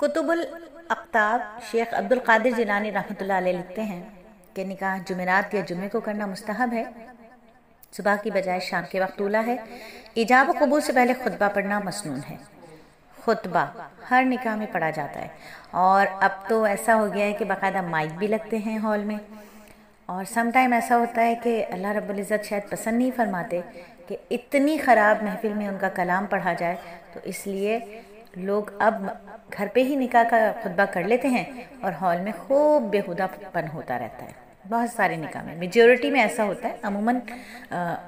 کتب الاقطاب شیخ عبد القادر جیلانی رحمۃ اللہ علیہ لکھتے ہیں کہ نکاح جمعرات یا جمعے کو کرنا مستحب ہے، صبح کی بجائے شام کے وقت اولیٰ ہے۔ ایجاب و قبول سے پہلے خطبہ پڑھنا مسنون ہے۔ خطبہ ہر نکاح میں پڑھا جاتا ہے، اور اب تو ایسا ہو گیا ہے کہ باقاعدہ مائک بھی لگتے ہیں ہال میں، اور سم ٹائم ایسا ہوتا ہے کہ اللہ رب العزت شاید پسند نہیں فرماتے کہ اتنی خراب محفل میں ان کا کلام پڑھا جائے، تو اس لیے لوگ اب گھر پہ ہی نکاح کا خطبہ کر لیتے ہیں اور ہال میں خوب بیہودہ پن ہوتا رہتا ہے۔ بہت سارے نکاح میں میجورٹی میں ایسا ہوتا ہے، عموماً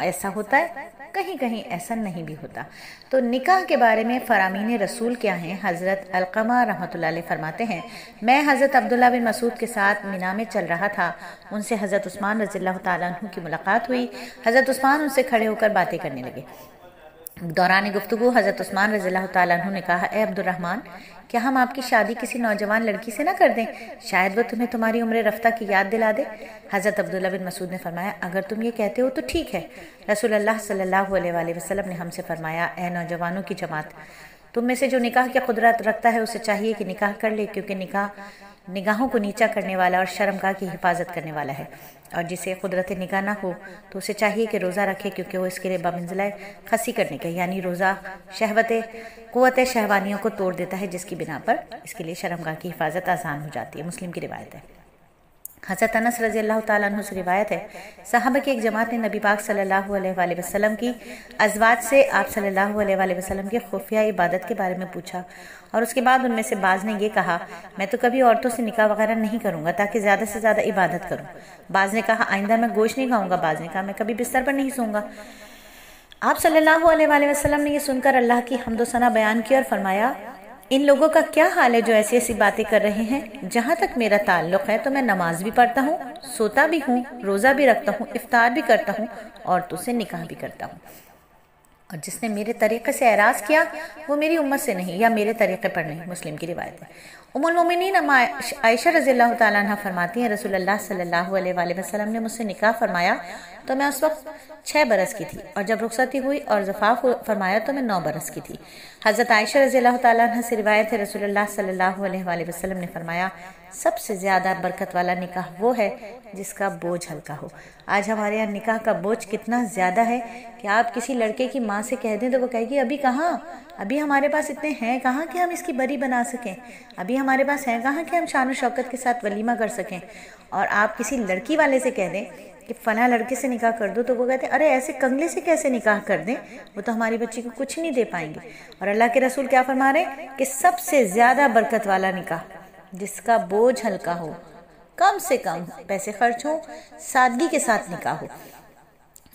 ایسا ہوتا ہے، کہیں کہیں ایسا نہیں بھی ہوتا۔ تو نکاح کے بارے میں فرامین رسول کیا ہیں؟ حضرت علقمہ رحمۃ اللہ علیہ فرماتے ہیں، میں حضرت عبداللہ بن مسعود کے ساتھ مینا میں چل رہا تھا، ان سے حضرت عثمان رضی اللہ تعالیٰ عنہ کی ملاقات ہوئی۔ حضرت عثمان ان سے کھڑے ہو کر باتیں کرنے لگے۔ دوران گفتگو حضرت عثمان رضی اللہ تعالیٰ عنہ نے کہا، اے عبد الرحمن، کیا ہم آپ کی شادی کسی نوجوان لڑکی سے نہ کر دیں؟ شاید وہ تمہیں تمہاری عمر رفتہ کی یاد دلا دے۔ حضرت عبداللہ بن مسعود نے فرمایا، اگر تم یہ کہتے ہو تو ٹھیک ہے۔ رسول اللہ صلی اللہ علیہ وآلہ وسلم نے ہم سے فرمایا، اے نوجوانوں کی جماعت، تم میں سے جو نکاح کی قدرت رکھتا ہے اسے چاہیے کہ نکاح کر لے، کیونکہ نکاح نگاہوں کو نیچا کرنے والا اور شرمگاہ کی حفاظت کرنے والا ہے، اور جسے قدرت نکاح نہ ہو تو اسے چاہیے کہ روزہ رکھے، کیونکہ وہ اس کے لیے بمنزلہ خسی کرنے کا، یعنی روزہ قوت شہوانیوں کو توڑ دیتا ہے، جس کی بنا پر اس کے لیے شرمگاہ کی حفاظت آسان ہو جاتی ہے۔ مسلم کی روایت ہے۔ حضرت انس رضی اللہ تعالیٰ عنہ سے روایت ہے، صحابہ کی ایک جماعت نے نبی پاک صلی اللہ علیہ وآلہ وسلم کی ازواج سے آپ صلی اللہ علیہ وآلہ وسلم کی خفیہ عبادت کے بارے میں پوچھا، اور اس کے بعد ان میں سے بعض نے یہ کہا، میں تو کبھی عورتوں سے نکاح وغیرہ نہیں کروں گا تاکہ زیادہ سے زیادہ عبادت کروں۔ بعض نے کہا، آئندہ میں گوشت نہیں کھاؤں گا۔ بعض نے کہا، میں کبھی بستر پر نہیں سوں گا۔ آپ صلی اللہ علیہ وآلہ وسلم نے یہ سن کر اللہ کی حمد و ثنا بیان کی اور فرمایا، ان لوگوں کا کیا حال ہے جو ایسی ایسی باتیں کر رہے ہیں؟ جہاں تک میرا تعلق ہے تو میں نماز بھی پڑھتا ہوں، سوتا بھی ہوں، روزہ بھی رکھتا ہوں، افطار بھی کرتا ہوں، عورتوں سے نکاح بھی کرتا ہوں، اور جس نے میرے طریقے سے اعراض کیا وہ میری امت سے نہیں یا میرے طریقے پر نہیں۔ مسلم کی روایت ہے۔ ام المومنین عائشہ رضی اللہ تعالیٰ عنہ فرماتی ہیں، رسول اللہ صلی اللہ علیہ وآلہ وسلم نے مجھ سے نکاح فرمایا تو میں اس وقت 6 برس کی تھی، اور جب رخصتی ہوئی اور زفاف فرمایا تو میں 9 برس کی تھی۔ حضرت عائشہ رضی اللہ تعالیٰ عنہ سے روایت ہے، رسول اللہ صلی اللہ علیہ وآلہ وسلم نے فرمایا، سب سے زیادہ برکت والا نکاح وہ ہے جس کا بوجھ ہلکا ہو۔ آج ہمارے یہاں نکاح کا بوجھ کتنا زیادہ ہے کہ آپ کسی لڑکے کی ماں سے کہہ دیں تو وہ کہے گی، ابھی کہاں، ابھی ہمارے پاس اتنے ہیں کہاں کہ ہم اس کی بری بنا سکیں، ابھی ہمارے پاس ہیں کہاں کہ ہم شان و شوکت کے ساتھ ولیمہ کر سکیں۔ اور آپ کسی لڑکی والے سے کہہ دیں کہ فلاں لڑکے سے نکاح کر دو تو وہ کہتے ہیں، ارے ایسے کنگلے سے کیسے نکاح کر دیں، وہ تو ہماری بچی کو کچھ نہیں دے پائیں گے۔ اور اللہ کے رسول کیا فرما رہے ہیں کہ سب سے زیادہ برکت والا نکاح جس کا بوجھ ہلکا ہو، کم سے کم پیسے خرچ ہو، سادگی کے ساتھ نکاح ہو۔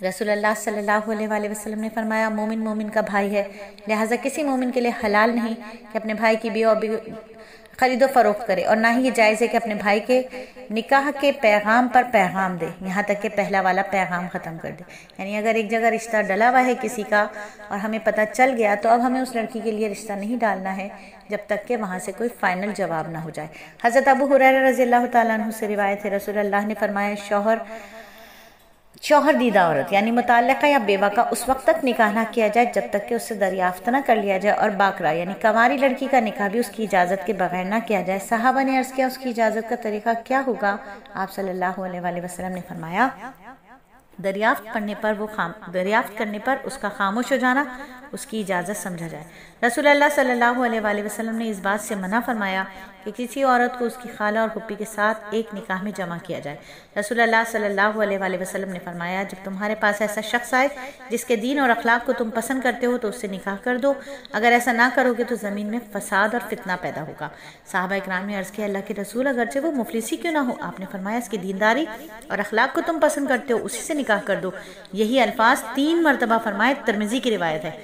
رسول اللہ صلی اللہ علیہ وآلہ وسلم نے فرمایا، مومن مومن کا بھائی ہے، لہٰذا کسی مومن کے لیے حلال نہیں کہ اپنے بھائی کی بیوہ خرید و فروخت کرے، اور نہ ہی یہ جائز ہے کہ اپنے بھائی کے نکاح کے پیغام پر پیغام دے یہاں تک کہ پہلا والا پیغام ختم کر دے۔ یعنی اگر ایک جگہ رشتہ ڈلا ہوا ہے کسی کا اور ہمیں پتہ چل گیا تو اب ہمیں اس لڑکی کے لیے رشتہ نہیں ڈالنا ہے جب تک کہ وہاں سے کوئی فائنل جواب نہ ہو جائے۔ حضرت ابو ہریرہ رضی اللہ تعالیٰ عنہ سے روایت ہے، رسول اللہ نے فرمایا، شوہر دیدہ عورت یعنی متعلقہ یا بیوہ کا اس وقت تک نکاح نہ کیا جائے جب تک کہ اس سے دریافت نہ کر لیا جائے، اور باکرہ یعنی کنواری لڑکی کا نکاح بھی اس کی اجازت کے بغیر نہ کیا جائے۔ صحابہ نے عرض کیا، اس کی اجازت کا طریقہ کیا ہوگا؟ آپ صلی اللہ علیہ وآلہ وسلم نے فرمایا، دریافت کرنے پر اس کا خاموش ہو جانا اس کی اجازت سمجھا جائے۔ رسول اللہ صلی اللہ علیہ وآلہ وسلم نے اس بات سے منع فرمایا کہ کسی عورت کو اس کی خالہ اور پھوپھی کے ساتھ ایک نکاح میں جمع کیا جائے۔ رسول اللہ صلی اللہ علیہ وآلہ وسلم نے فرمایا، جب تمہارے پاس ایسا شخص آئے جس کے دین اور اخلاق کو تم پسند کرتے ہو تو اس سے نکاح کر دو، اگر ایسا نہ کرو گے تو زمین میں فساد اور فتنہ پیدا ہوگا۔ صحابہ اکرام نے عرض کیا، اللہ کے رسول، اگرچہ وہ مفلسی کیوں نہ ہو؟ آپ نے فرمایا، اس کی دینداری اور اخلاق کو تم پسند کرتے ہو، اسی سے نکاح کر دو۔ یہی الفاظ 3 مرتبہ فرمائے، ترمذی کی روایت ہے۔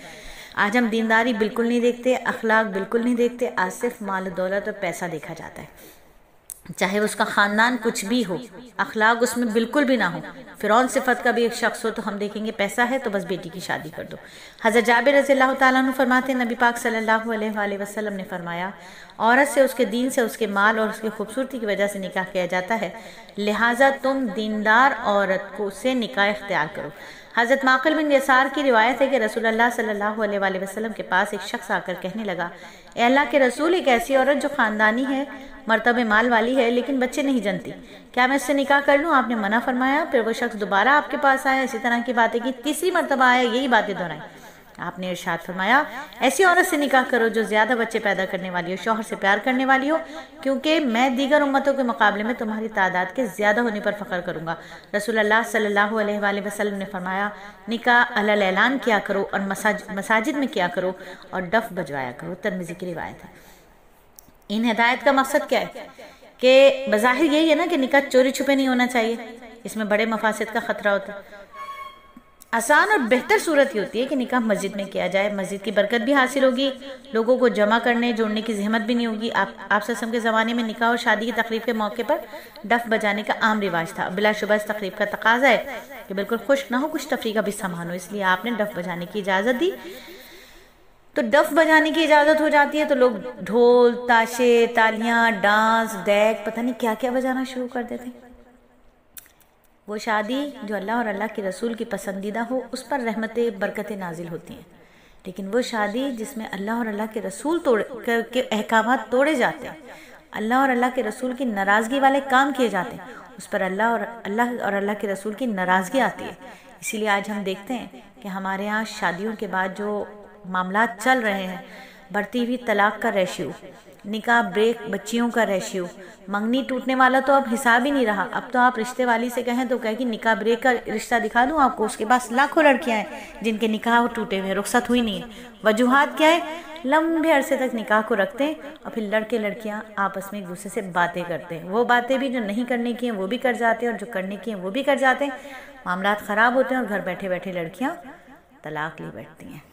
آج ہم دینداری بالکل نہیں دیکھتے، اخلاق بالکل نہیں دیکھتے، آج صرف مال و دولت اور پیسہ دیکھا جاتا ہے، چاہے اس کا خاندان کچھ بھی ہو، اخلاق اس میں بالکل بھی نہ ہو۔ فرعون صفت کا بھی ایک شخص ہو تو ہم دیکھیں گے پیسہ ہے تو بس بیٹی کی شادی کر دو۔ حضرت جابر رضی اللہ تعالیٰ عنہ فرماتے ہیں، نبی پاک صلی اللہ علیہ وآلہ وسلم نے فرمایا، عورت سے اس کے دین سے، اس کے مال اور اس کی خوبصورتی کی وجہ سے نکاح کیا جاتا ہے، لہٰذا تم دیندار عورت کو سے نکاح اختیار کرو۔ حضرت معقل بن یسار کی روایت ہے کہ رسول اللہ صلی اللہ علیہ وآلہ وسلم کے پاس ایک شخص آ کر کہنے لگا، اے اللہ کے رسول، ایک ایسی عورت جو خاندانی ہے، مرتبہ مال والی ہے، لیکن بچے نہیں جنتی، کیا میں اس سے نکاح کر لوں؟ آپ نے منع فرمایا۔ پھر وہ شخص دوبارہ آپ کے پاس آیا، اسی طرح کی باتیں کی، تیسری مرتبہ آیا، یہی باتیں دہرائیں۔ آپ نے ارشاد فرمایا، ایسی عورت سے نکاح کرو جو زیادہ بچے پیدا کرنے والی ہو، شوہر سے پیار کرنے والی ہو، کیونکہ میں دیگر امتوں کے مقابلے میں تمہاری تعداد کے زیادہ ہونے پر فخر کروں گا۔ رسول اللہ صلی اللہ علیہ وآلہ وسلم نے فرمایا، نکاح علی اعلان کیا کرو اور مساجد میں کیا کرو اور ڈف بجوایا کرو۔ ترمذی کی روایت ہے۔ ان ہدایت کا مقصد کیا ہے کہ بظاہر یہی ہے نا کہ نکاح چوری چھپے نہیں ہونا چاہیے، اس میں بڑے مفاسد کا خطرہ ہوتا ہے۔ آسان اور بہتر صورت یہ ہوتی ہے کہ نکاح مسجد میں کیا جائے، مسجد کی برکت بھی حاصل ہوگی، لوگوں کو جمع کرنے جوڑنے کی زحمت بھی نہیں ہوگی۔ آپ صلی اللہ علیہ وسلم کے زمانے میں نکاح اور شادی کی تقریب کے موقع پر ڈف بجانے کا عام رواج تھا۔ بلا شبہ اس تقریب کا تقاضا ہے کہ بالکل خشک نہ ہو، کچھ تفریح کا بھی سامان ہو، اس لیے آپ نے ڈف بجانے کی اجازت دی۔ تو ڈف بجانے کی اجازت ہو جاتی ہے تو لوگ ڈھول، تاشے، تالیاں، ڈانس، ڈیک، پتہ نہیں کیا کیا بجانا شروع کر دیتے ہیں۔ وہ شادی جو اللہ اور اللہ کے رسول کی پسندیدہ ہو، اس پر رحمتیں برکتیں نازل ہوتی ہیں، لیکن وہ شادی جس میں اللہ اور اللہ کے رسول کے احکامات توڑے جاتے ہیں، اللہ اور اللہ کے رسول کی ناراضگی والے کام کیے جاتے ہیں، اس پر اللہ اور اللہ کے رسول کی ناراضگی آتی ہے۔ اسی لیے آج ہم دیکھتے ہیں کہ ہمارے ہاں شادیوں کے بعد جو معاملات چل رہے ہیں، بڑھتی ہوئی طلاق کا ریشیو، نکاح بریک بچیوں کا ریشیو، منگنی ٹوٹنے والا تو اب حساب ہی نہیں رہا۔ اب تو آپ رشتے والی سے کہیں تو کہے کہ نکاح بریک کا رشتہ دکھا دوں آپ کو، اس کے پاس لاکھوں لڑکیاں ہیں جن کے نکاح ٹوٹے ہوئے، رخصت ہوئی نہیں ہے۔ وجوہات کیا ہے؟ لمبے عرصے تک نکاح کو رکھتے ہیں اور پھر لڑکے لڑکیاں آپس میں ایک دوسرے سے باتیں کرتے ہیں، وہ باتیں بھی جو نہیں کرنے کی ہیں وہ بھی کر جاتے ہیں، اور جو کرنے کی ہیں وہ بھی کر جاتے ہیں، معاملات خراب ہوتے ہیں اور گھر بیٹھے بیٹھے لڑکیاں طلاق لی بیٹھتی ہیں۔